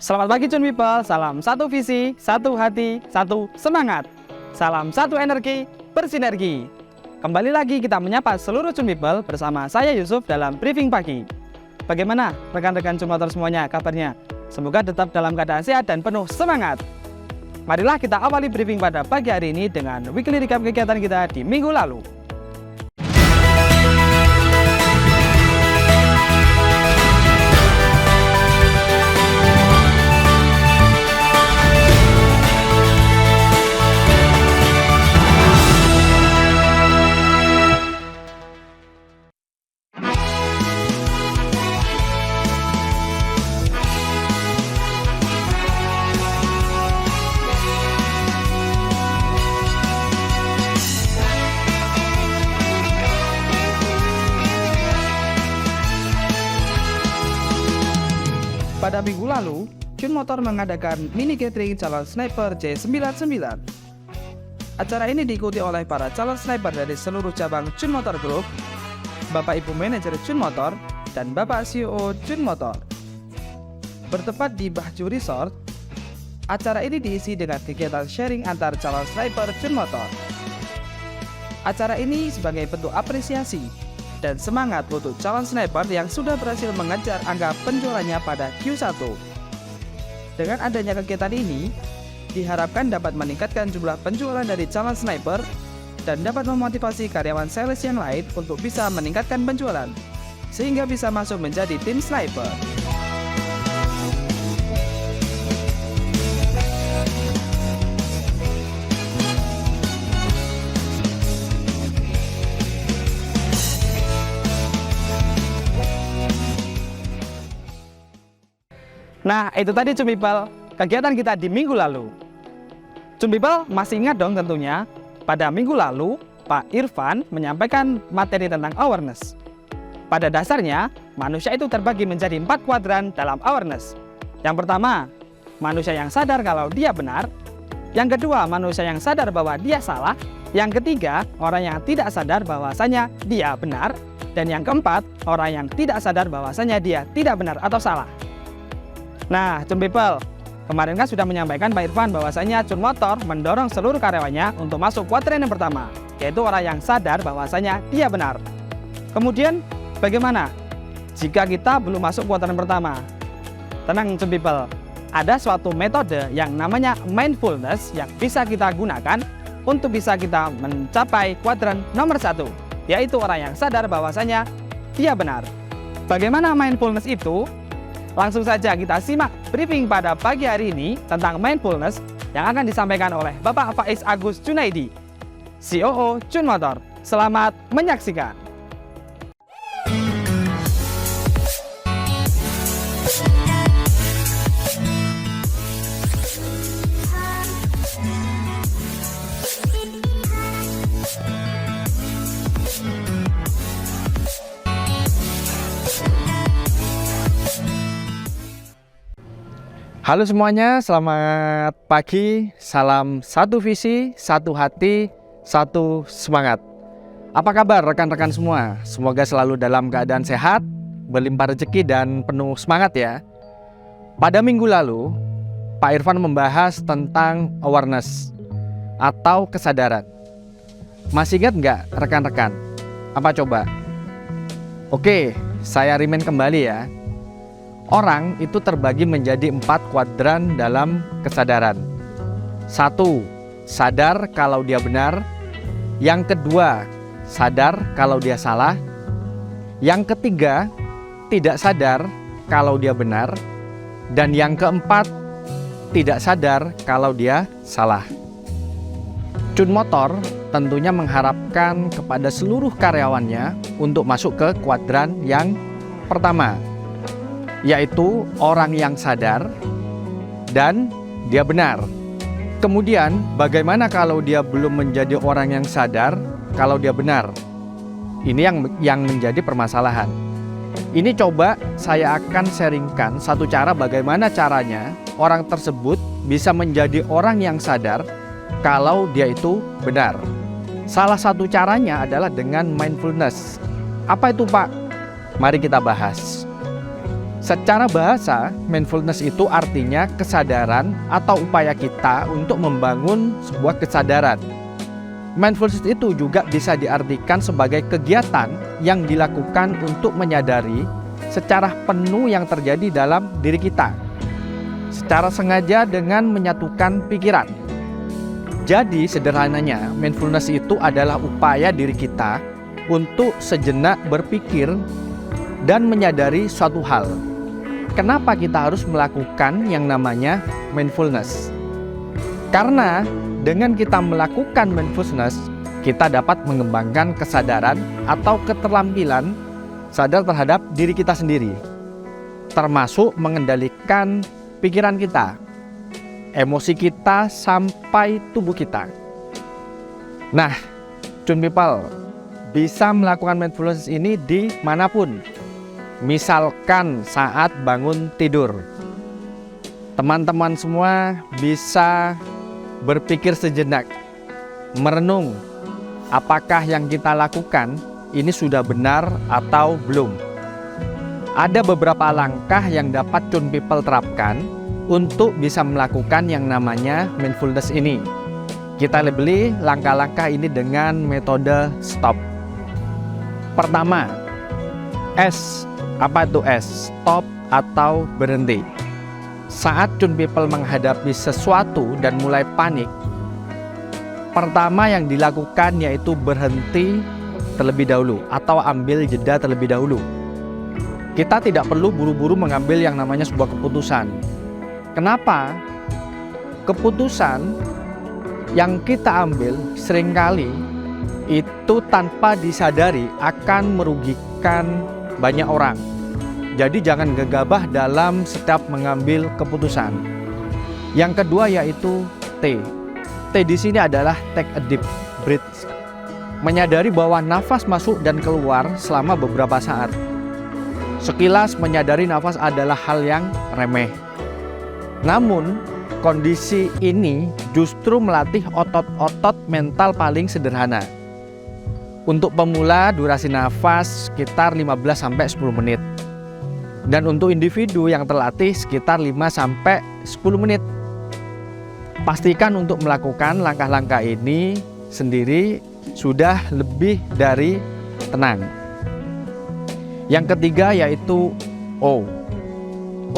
Selamat pagi Chun People, salam satu visi, satu hati, satu semangat. Salam satu energi, bersinergi. Kembali lagi kita menyapa seluruh Chun People bersama saya Yusuf dalam briefing pagi. Bagaimana rekan-rekan Chun Motor semuanya kabarnya? Semoga tetap dalam keadaan sehat dan penuh semangat. Marilah kita awali briefing pada pagi hari ini dengan weekly recap kegiatan kita di minggu lalu. Pada minggu lalu, Chun Motor mengadakan mini gathering calon sniper J99. Acara ini diikuti oleh para calon sniper dari seluruh cabang Chun Motor Group, Bapak Ibu Manajer Chun Motor, dan Bapak CEO Chun Motor. Bertempat di Bahju Resort, acara ini diisi dengan kegiatan sharing antar calon sniper Chun Motor. Acara ini sebagai bentuk apresiasi dan semangat untuk calon sniper yang sudah berhasil mengejar angka penjualannya pada Q1. Dengan adanya kegiatan ini, diharapkan dapat meningkatkan jumlah penjualan dari calon sniper dan dapat memotivasi karyawan sales yang lain untuk bisa meningkatkan penjualan, sehingga bisa masuk menjadi tim sniper. Nah, itu tadi Chun People, kegiatan kita di minggu lalu. Chun People masih ingat dong tentunya, pada minggu lalu Pak Irfan menyampaikan materi tentang awareness. Pada dasarnya, manusia itu terbagi menjadi 4 kuadran dalam awareness. Yang pertama, manusia yang sadar kalau dia benar. Yang kedua, manusia yang sadar bahwa dia salah. Yang ketiga, orang yang tidak sadar bahwasanya dia benar. Dan yang keempat, orang yang tidak sadar bahwasanya dia tidak benar atau salah. Nah, Chun People, kemarin kan sudah menyampaikan Pak Irfan bahwasanya Chun Motor mendorong seluruh karyawannya untuk masuk kuadran yang pertama, yaitu orang yang sadar bahwasanya dia benar. Kemudian, bagaimana jika kita belum masuk kuadran pertama? Tenang Chun People, ada suatu metode yang namanya mindfulness yang bisa kita gunakan untuk bisa kita mencapai kuadran nomor 1, yaitu orang yang sadar bahwasanya dia benar. Bagaimana mindfulness itu? Langsung saja kita simak briefing pada pagi hari ini tentang mindfulness yang akan disampaikan oleh Bapak Faiz Agus Junaidi, COO Chun Motor. Selamat menyaksikan. Halo semuanya, selamat pagi, salam satu visi, satu hati, satu semangat. Apa kabar rekan-rekan semua? Semoga selalu dalam keadaan sehat, berlimpah rezeki dan penuh semangat ya. Pada minggu lalu, Pak Irfan membahas tentang awareness atau kesadaran. Masih ingat nggak rekan-rekan? Apa coba? Oke, saya remind kembali ya. Orang itu terbagi menjadi 4 kuadran dalam kesadaran. 1. Sadar kalau dia benar. Yang kedua, sadar kalau dia salah. Yang ketiga, tidak sadar kalau dia benar. Dan yang keempat, tidak sadar kalau dia salah. Chun Motor tentunya mengharapkan kepada seluruh karyawannya untuk masuk ke kuadran yang pertama, yaitu orang yang sadar dan dia benar. Kemudian bagaimana kalau dia belum menjadi orang yang sadar kalau dia benar? Ini yang menjadi permasalahan. Ini coba saya akan sharingkan satu cara bagaimana caranya orang tersebut bisa menjadi orang yang sadar kalau dia itu benar. Salah satu caranya adalah dengan mindfulness. Apa itu Pak? Mari kita bahas. Secara bahasa, mindfulness itu artinya kesadaran atau upaya kita untuk membangun sebuah kesadaran. Mindfulness itu juga bisa diartikan sebagai kegiatan yang dilakukan untuk menyadari secara penuh yang terjadi dalam diri kita, secara sengaja dengan menyatukan pikiran. Jadi sederhananya, mindfulness itu adalah upaya diri kita untuk sejenak berpikir dan menyadari suatu hal. Kenapa kita harus melakukan yang namanya mindfulness? Karena dengan kita melakukan mindfulness, kita dapat mengembangkan kesadaran atau keterampilan sadar terhadap diri kita sendiri, termasuk mengendalikan pikiran kita, emosi kita, sampai tubuh kita. Nah, Chun People bisa melakukan mindfulness ini di manapun. Misalkan saat bangun tidur, teman-teman semua bisa berpikir sejenak, merenung apakah yang kita lakukan ini sudah benar atau belum. Ada beberapa langkah yang dapat Chun People terapkan untuk bisa melakukan yang namanya mindfulness ini. Kita labeli langkah-langkah ini dengan metode STOP. Pertama, S. Apa itu S? Stop atau berhenti. Saat Chun People menghadapi sesuatu dan mulai panik, pertama yang dilakukan yaitu berhenti terlebih dahulu atau ambil jeda terlebih dahulu. Kita tidak perlu buru-buru mengambil yang namanya sebuah keputusan. Kenapa? Keputusan yang kita ambil seringkali itu tanpa disadari akan merugikan banyak orang. Jadi jangan gegabah dalam setiap mengambil keputusan. Yang kedua yaitu T. T di sini adalah take a deep breath. Menyadari bahwa nafas masuk dan keluar selama beberapa saat. Sekilas menyadari nafas adalah hal yang remeh. Namun, kondisi ini justru melatih otot-otot mental paling sederhana. Untuk pemula, durasi nafas sekitar 15-10 menit. Dan untuk individu yang terlatih sekitar 5-10 menit. Pastikan untuk melakukan langkah-langkah ini sendiri sudah lebih dari tenang. Yang ketiga yaitu O.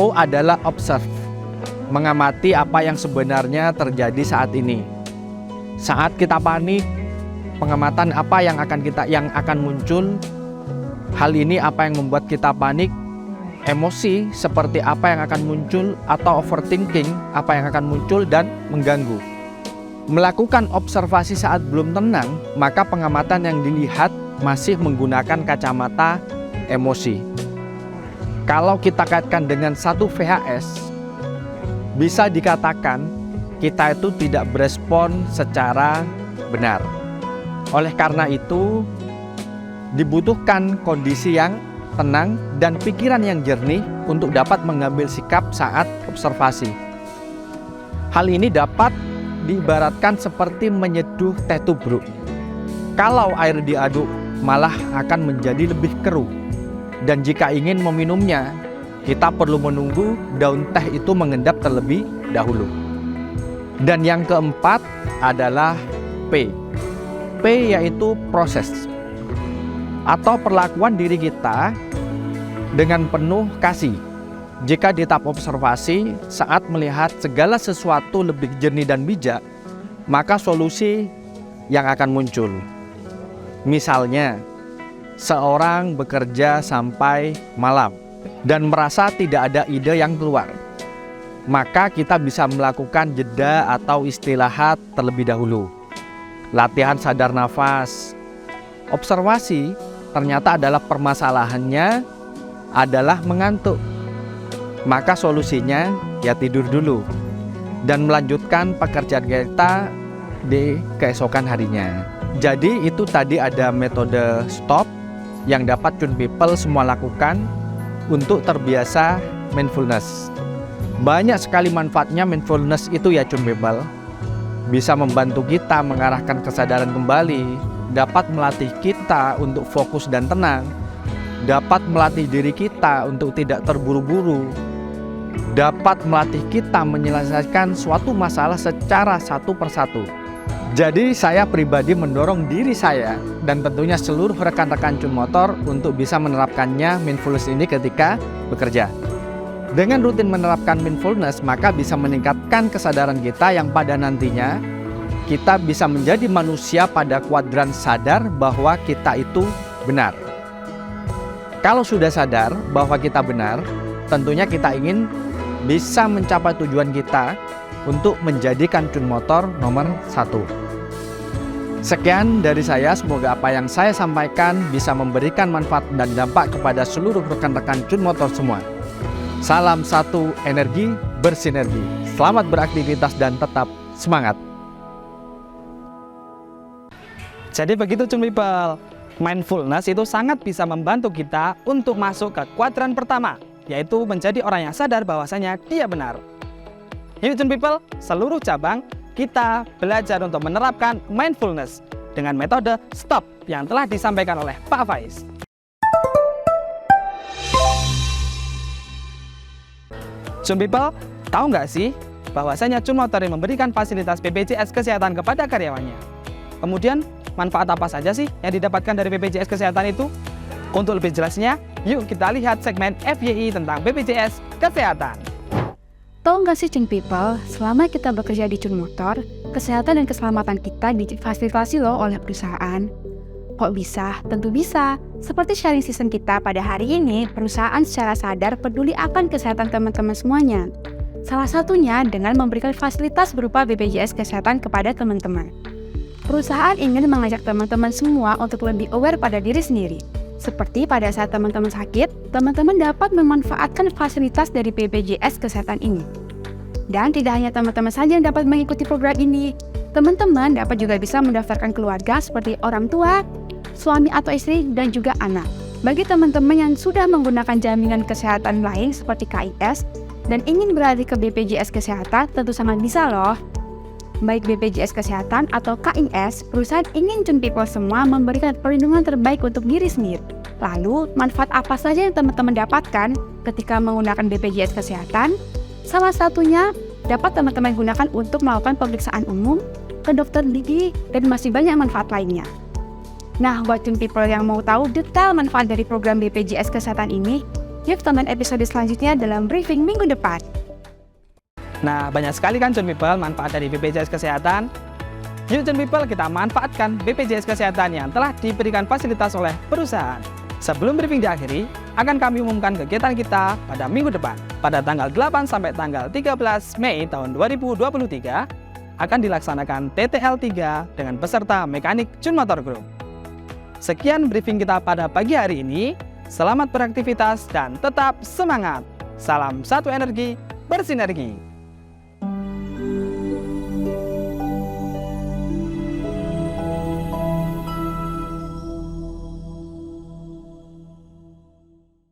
O adalah observe, mengamati apa yang sebenarnya terjadi saat ini. Saat kita panik, pengamatan apa yang akan muncul. Hal ini apa yang membuat kita panik, emosi seperti apa yang akan muncul, atau overthinking apa yang akan muncul dan mengganggu. Melakukan observasi saat belum tenang, maka pengamatan yang dilihat masih menggunakan kacamata emosi. Kalau kita kaitkan dengan satu VHS, bisa dikatakan kita itu tidak berespon secara benar. Oleh karena itu, dibutuhkan kondisi yang tenang dan pikiran yang jernih untuk dapat mengambil sikap saat observasi. Hal ini dapat diibaratkan seperti menyeduh teh tubruk. Kalau air diaduk, malah akan menjadi lebih keruh. Dan jika ingin meminumnya, kita perlu menunggu daun teh itu mengendap terlebih dahulu. Dan yang keempat adalah P. P yaitu proses atau perlakuan diri kita dengan penuh kasih. Jika di tahap observasi, saat melihat segala sesuatu lebih jernih dan bijak, maka solusi yang akan muncul. Misalnya, seorang bekerja sampai malam dan merasa tidak ada ide yang keluar, maka kita bisa melakukan jeda atau istirahat terlebih dahulu. Latihan sadar nafas. Observasi ternyata adalah permasalahannya adalah mengantuk. Maka solusinya ya tidur dulu dan melanjutkan pekerjaan kita di keesokan harinya. Jadi itu tadi ada metode stop yang dapat Chun People semua lakukan untuk terbiasa mindfulness. Banyak sekali manfaatnya mindfulness itu ya Chun People. Bisa membantu kita mengarahkan kesadaran kembali, dapat melatih kita untuk fokus dan tenang, dapat melatih diri kita untuk tidak terburu-buru, dapat melatih kita menyelesaikan suatu masalah secara satu persatu. Jadi saya pribadi mendorong diri saya dan tentunya seluruh rekan-rekan Cun Motor untuk bisa menerapkannya mindfulness ini ketika bekerja. Dengan rutin menerapkan mindfulness, maka bisa meningkatkan kesadaran kita yang pada nantinya kita bisa menjadi manusia pada kuadran sadar bahwa kita itu benar. Kalau sudah sadar bahwa kita benar, tentunya kita ingin bisa mencapai tujuan kita untuk menjadikan Cun Motor nomor 1. Sekian dari saya, semoga apa yang saya sampaikan bisa memberikan manfaat dan dampak kepada seluruh rekan-rekan Cun Motor semua. Salam satu energi bersinergi. Selamat beraktivitas dan tetap semangat. Jadi begitu Cun People, mindfulness itu sangat bisa membantu kita untuk masuk ke kuadran pertama, yaitu menjadi orang yang sadar bahwasanya dia benar. Yuk Cun People, seluruh cabang kita belajar untuk menerapkan mindfulness dengan metode STOP yang telah disampaikan oleh Pak Faiz. Cun People, tahu nggak sih bahwasanya Cun Motor memberikan fasilitas BPJS Kesehatan kepada karyawannya? Kemudian, manfaat apa saja sih yang didapatkan dari BPJS Kesehatan itu? Untuk lebih jelasnya, yuk kita lihat segmen FYI tentang BPJS Kesehatan. Tahu nggak sih Cun People, selama kita bekerja di Cun Motor, kesehatan dan keselamatan kita difasilitasi loh oleh perusahaan. Kok bisa? Tentu bisa. Seperti sharing season kita pada hari ini, perusahaan secara sadar peduli akan kesehatan teman-teman semuanya. Salah satunya dengan memberikan fasilitas berupa BPJS Kesehatan kepada teman-teman. Perusahaan ingin mengajak teman-teman semua untuk lebih aware pada diri sendiri. Seperti pada saat teman-teman sakit, teman-teman dapat memanfaatkan fasilitas dari BPJS Kesehatan ini. Dan tidak hanya teman-teman saja yang dapat mengikuti program ini, teman-teman dapat juga bisa mendaftarkan keluarga seperti orang tua, suami atau istri, dan juga anak. Bagi teman-teman yang sudah menggunakan jaminan kesehatan lain seperti KIS dan ingin beralih ke BPJS Kesehatan, tentu sangat bisa loh. Baik BPJS Kesehatan atau KIS, perusahaan ingin Cun People semua memberikan perlindungan terbaik untuk diri sendiri. Lalu, manfaat apa saja yang teman-teman dapatkan ketika menggunakan BPJS Kesehatan? Salah satunya dapat teman-teman gunakan untuk melakukan pemeriksaan umum, ke dokter gigi, dan masih banyak manfaat lainnya. Nah, buat Cun People yang mau tahu detail manfaat dari program BPJS Kesehatan ini, yuk tonton episode selanjutnya dalam briefing minggu depan. Nah, banyak sekali kan Cun People manfaat dari BPJS Kesehatan. Yuk Cun People, kita manfaatkan BPJS Kesehatan yang telah diberikan fasilitas oleh perusahaan. Sebelum briefing diakhiri, akan kami umumkan kegiatan kita pada minggu depan. Pada tanggal 8 sampai tanggal 13 Mei tahun 2023, akan dilaksanakan TTL3 dengan peserta mekanik Cun Motor Group. Sekian briefing kita pada pagi hari ini. Selamat beraktivitas dan tetap semangat. Salam satu energi bersinergi.